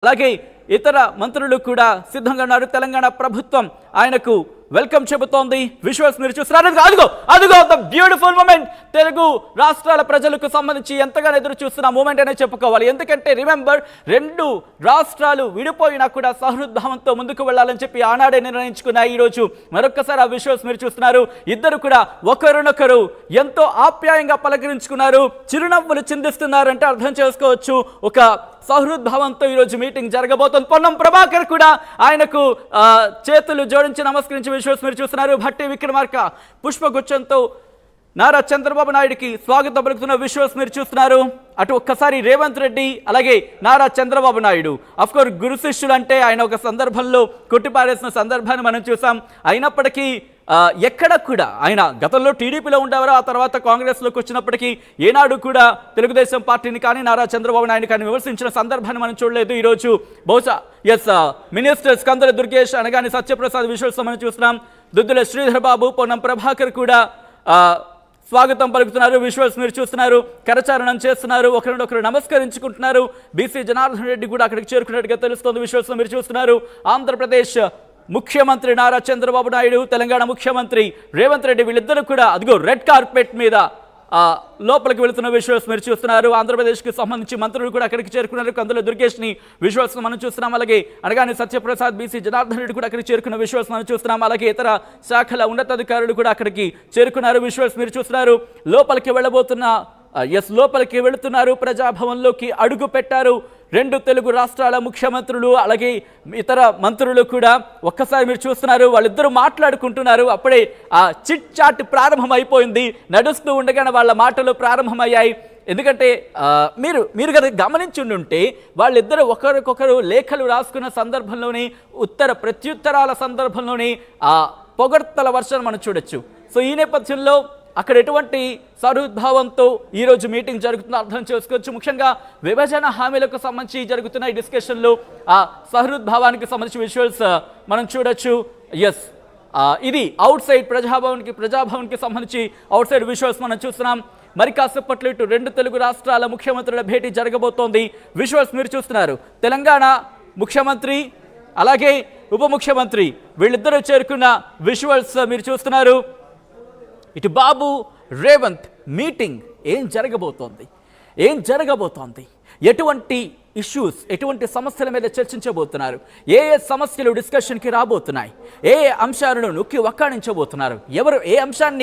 అలాగే ఇతర మంత్రులు కూడా సిద్ధంగా ఉన్నారు. తెలంగాణ ప్రభుత్వం ఆయనకు వెల్కమ్ చెబుతోంది. విజువల్స్ మీరు చూస్తున్నారు. అదిగో అదిగో ద బ్యూటిఫుల్ మూమెంట్. తెలుగు రాష్ట్రాల ప్రజలకు సంబంధించి ఎంతగానో ఎదురు చూస్తున్న మూమెంట్ అనే చెప్పుకోవాలి. ఎందుకంటే రిమెంబర్, రెండు రాష్ట్రాలు విడిపోయినా కూడా సహృద్భావంతో ముందుకు వెళ్లాలని చెప్పి ఆనాడే నిర్ణయించుకున్న ఈ రోజు మరొక్కసారి ఆ విజువల్స్ మీరు చూస్తున్నారు. ఇద్దరు కూడా ఒకరినొకరు ఎంతో ఆప్యాయంగా పలకరించుకున్నారు, చిరునవ్వులు చిందిస్తున్నారంటే అర్థం చేసుకోవచ్చు ఒక సహృద్భావంతో ఈరోజు మీటింగ్ జరగబోతోంది. పొన్నం ప్రభాకర్ కూడా ఆయనకు చేతులు జోడించి నమస్కరించి విజువల్స్ మీరు చూస్తున్నారు. భట్టి విక్రమార్క పుష్పగుచ్చంతో నారా చంద్రబాబు నాయుడికి స్వాగతం పలుకుతున్న విజువల్స్ మీరు చూస్తున్నారు. అటు ఒక్కసారి రేవంత్ రెడ్డి అలాగే నారా చంద్రబాబు నాయుడు, అఫ్కోర్స్ గురు శిష్యులు అంటే ఆయన ఒక సందర్భంలో కొట్టిపారేసిన సందర్భాన్ని మనం చూసాం. అయినప్పటికీ ఎక్కడ కూడా ఆయన గతంలో టీడీపీలో ఉండేవారు, ఆ తర్వాత కాంగ్రెస్లోకి వచ్చినప్పటికీ ఏనాడు కూడా తెలుగుదేశం పార్టీని కానీ నారా చంద్రబాబు నాయుడు కానీ విమర్శించిన సందర్భాన్ని మనం చూడలేదు. ఈరోజు బహుశా మినిస్టర్స్ కందుల దుర్గేష్ అనగానే సత్యప్రసాద్ విజువల్స్ మనం చూస్తున్నాం. దుద్దుల శ్రీధర్ బాబు, పొన్నం ప్రభాకర్ కూడా స్వాగతం పలుకుతున్నారు. విజువల్స్ మీరు చూస్తున్నారు. కరచారణం చేస్తున్నారు, ఒకరినొకరు నమస్కరించుకుంటున్నారు. బీసీ జనార్దన్ రెడ్డి కూడా అక్కడికి చేరుకున్నట్టుగా తెలుస్తోంది. విజువల్స్ మీరు చూస్తున్నారు. ఆంధ్రప్రదేశ్ ముఖ్యమంత్రి నారా చంద్రబాబు నాయుడు, తెలంగాణ ముఖ్యమంత్రి రేవంత్ రెడ్డి, వీళ్ళిద్దరూ కూడా అదిగో రెడ్ కార్పెట్ మీద లోపలికి వెళుతున్న విజువల్స్ మీరు చూస్తున్నారు. ఆంధ్రప్రదేశ్కి సంబంధించి మంత్రులు కూడా అక్కడికి చేరుకున్నారు. కందుల దుర్గేష్ని విజువల్స్ మనం చూస్తున్నాం. అలాగే అనగానే సత్యప్రసాద్, బీసీ జనార్దన్ రెడ్డి కూడా అక్కడికి చేరుకున్న విజువల్స్ మనం చూస్తున్నాం. అలాగే ఇతర శాఖల ఉన్నతాధికారులు కూడా అక్కడికి చేరుకున్నారు. విజువల్స్ మీరు చూస్తున్నారు. లోపలికి వెళుతున్నారు. ప్రజాభవన్లోకి అడుగు పెట్టారు రెండు తెలుగు రాష్ట్రాల ముఖ్యమంత్రులు, అలాగే ఇతర మంత్రులు కూడా. ఒక్కసారి మీరు చూస్తున్నారు, వాళ్ళిద్దరూ మాట్లాడుకుంటున్నారు. అప్పుడే ఆ చిట్ చాట్ ప్రారంభం అయిపోయింది. నడుస్తూ ఉండగానే వాళ్ళ మాటలు ప్రారంభమయ్యాయి. ఎందుకంటే మీరు కదా గమనించుంటే వాళ్ళిద్దరూ ఒకరికొకరు లేఖలు రాసుకున్న సందర్భంలోని, ఉత్తర ప్రత్యుత్తరాల సందర్భంలోని ఆ పొగడ్తల వర్షం మనం చూడొచ్చు. సో ఈ నేపథ్యంలో అక్కడ ఎటువంటి సహృద్భావంతో ఈరోజు మీటింగ్ జరుగుతుందో అర్థం చేసుకోవచ్చు. ముఖ్యంగా విభజన హామీలకు సంబంధించి జరుగుతున్న ఈ డిస్కషన్లో ఆ సహృద్భావానికి సంబంధించి విజువల్స్ మనం చూడొచ్చు. ఇది అవుట్ సైడ్ ప్రజాభవన్కి సంబంధించి అవుట్ సైడ్ విజువల్స్ మనం చూస్తున్నాం. మరి కాసేపట్లో ఇటు రెండు తెలుగు రాష్ట్రాల ముఖ్యమంత్రుల భేటీ జరగబోతోంది. విజువల్స్ మీరు చూస్తున్నారు. తెలంగాణ ముఖ్యమంత్రి అలాగే ఉప ముఖ్యమంత్రి వీళ్ళిద్దరూ చేరుకున్న విజువల్స్ మీరు చూస్తున్నారు. ఇటు బాబు రేవంత్ మీటింగ్ ఏం జరగబోతోంది, ఎటువంటి ఇష్యూస్, ఎటువంటి సమస్యల మీద చర్చించబోతున్నారు, ఏ సమస్యలు డిస్కషన్కి రాబోతున్నాయి, ఏ అంశాలను నొక్కి వక్కాణించబోతున్నారు, ఎవరు ఏ అంశం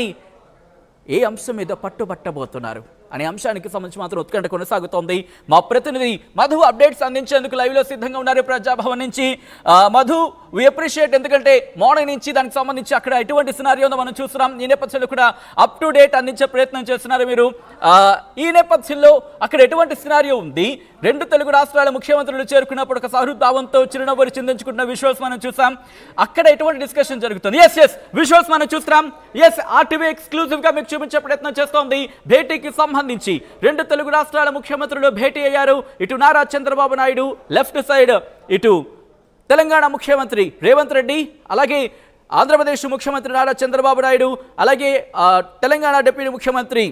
మీద పట్టుబట్టబోతున్నారు అనే అంశానికి సంబంధించి మాత్రం ఉత్కంఠ కొనసాగుతోంది. మా ప్రతినిధి మధు అప్డేట్స్ అందించేందుకు లైవ్లో సిద్ధంగా ఉన్నారు ప్రజాభవన్ నుంచి. మధు, వి అప్రిషియేట్, ఎందుకంటే మార్నింగ్ నుంచి దానికి సంబంధించి అక్కడ ఎటువంటి సినారియో మనం చూస్తున్నాం. ఈ నేపథ్యంలో కూడా అప్ టు డేట్ అందించే ప్రయత్నం చేస్తున్నారు మీరు. ఈ నేపథ్యంలో అక్కడ ఎటువంటి సినారియో ఉంది? రెండు తెలుగు రాష్ట్రాల ముఖ్యమంత్రులు చేరుకున్నప్పుడు ఒక సహృద్భావంతో చిరునవ్వులు చిందించుకుంటున్న విజువల్స్ మనం చూసాం. అక్కడ ఎటువంటి డిస్కషన్ జరుగుతుంది? విజువల్స్ మనం చూస్తున్నాం. ఆర్టీవీ ఎక్స్క్లూజివ్ గా మీకు చూపించే ప్రయత్నం చేస్తోంది. భేటీకి సంబంధించి రెండు తెలుగు రాష్ట్రాల ముఖ్యమంత్రులు భేటీ అయ్యారు. ఇటు నారా చంద్రబాబు నాయుడు లెఫ్ట్ సైడ్, ఇటు తెలంగాణ ముఖ్యమంత్రి రేవంత్ రెడ్డి, అలాగే ఆంధ్రప్రదేశ్ ముఖ్యమంత్రి నారా చంద్రబాబు నాయుడు, అలాగే తెలంగాణ డిప్యూటీ ముఖ్యమంత్రి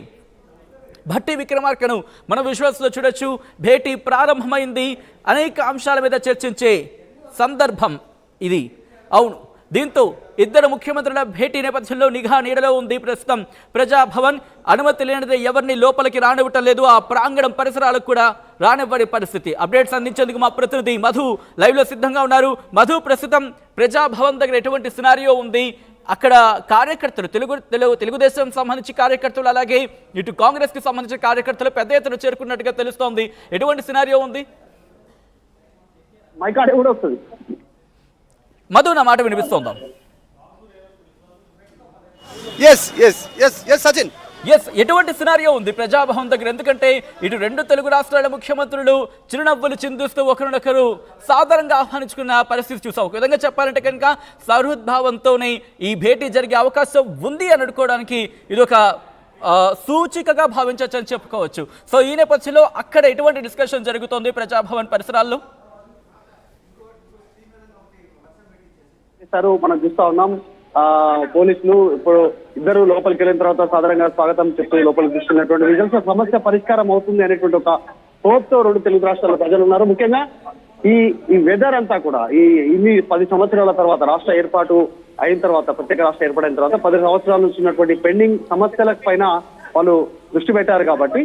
భట్టి విక్రమార్కను మనం విజువల్స్లో చూడొచ్చు. భేటీ ప్రారంభమైంది. అనేక అంశాల మీద చర్చించే సందర్భం ఇది. అవును, దీంతో ఇద్దరు ముఖ్యమంత్రుల భేటీ నేపథ్యంలో నిఘా నీడలో ఉంది ప్రస్తుతం ప్రజాభవన్. అనుమతి లేనిదే ఎవరిని లోపలికి రానివ్వటం లేదు. ఆ ప్రాంగణం పరిసరాలకు కూడా రానివ్వని పరిస్థితి. అప్డేట్స్ అందించేందుకు మా ప్రతినిధి మధు లైవ్లో సిద్ధంగా ఉన్నారు. మధు, ప్రస్తుతం ప్రజాభవన్ దగ్గర ఎటువంటి సినారియో ఉంది? అక్కడ కార్యకర్తలు, తెలుగుదేశం సంబంధించి కార్యకర్తలు, అలాగే ఇటు కాంగ్రెస్కి సంబంధించిన కార్యకర్తలు పెద్ద ఎత్తున చేరుకున్నట్టుగా తెలుస్తోంది. ఎటువంటి సినారియో ఉంది? మధు, నా మాట వినిపిస్తోందా? సచిన్, ఎటువంటి సినారియో ఉంది ప్రజాభవన్ దగ్గర? ఎందుకంటే ఇటు రెండు తెలుగు రాష్ట్రాల ముఖ్యమంత్రులు చిరునవ్వులు చిందిస్తూ ఒకరినొకరు సాధారణంగా ఆహ్వానించుకున్న పరిస్థితి చూసాం. ఒక విధంగా చెప్పాలంటే కనుక సహృద్భావంతోనే ఈ భేటీ జరిగే అవకాశం ఉంది అని అనుకోవడానికి ఇదొక సూచికగా భావించవచ్చని చెప్పుకోవచ్చు. సో ఈ నేపథ్యంలో అక్కడ ఎటువంటి డిస్కషన్ జరుగుతోంది ప్రజాభవన్ పరిసరాల్లో? మనం చూస్తా ఉన్నాం, పోలీసులు ఇప్పుడు ఇద్దరు లోపలికి వెళ్ళిన తర్వాత సాధారణంగా స్వాగతం చెప్తూ లోపలికి తీసుకున్నటువంటి విజువల్స్. సమస్య పరిష్కారం అవుతుంది అనేటువంటి ఒక హోప్ తో రెండు తెలుగు రాష్ట్రాల ప్రజలు ఉన్నారు. ముఖ్యంగా ఈ వెదర్ అంతా కూడా ఇన్ని 10 సంవత్సరాల తర్వాత రాష్ట్ర ఏర్పాటు అయిన తర్వాత, ప్రత్యేక రాష్ట్ర ఏర్పాటైన తర్వాత 10 సంవత్సరాల నుంచి ఉన్నటువంటి పెండింగ్ సమస్యల పైన వాళ్ళు దృష్టి పెట్టారు కాబట్టి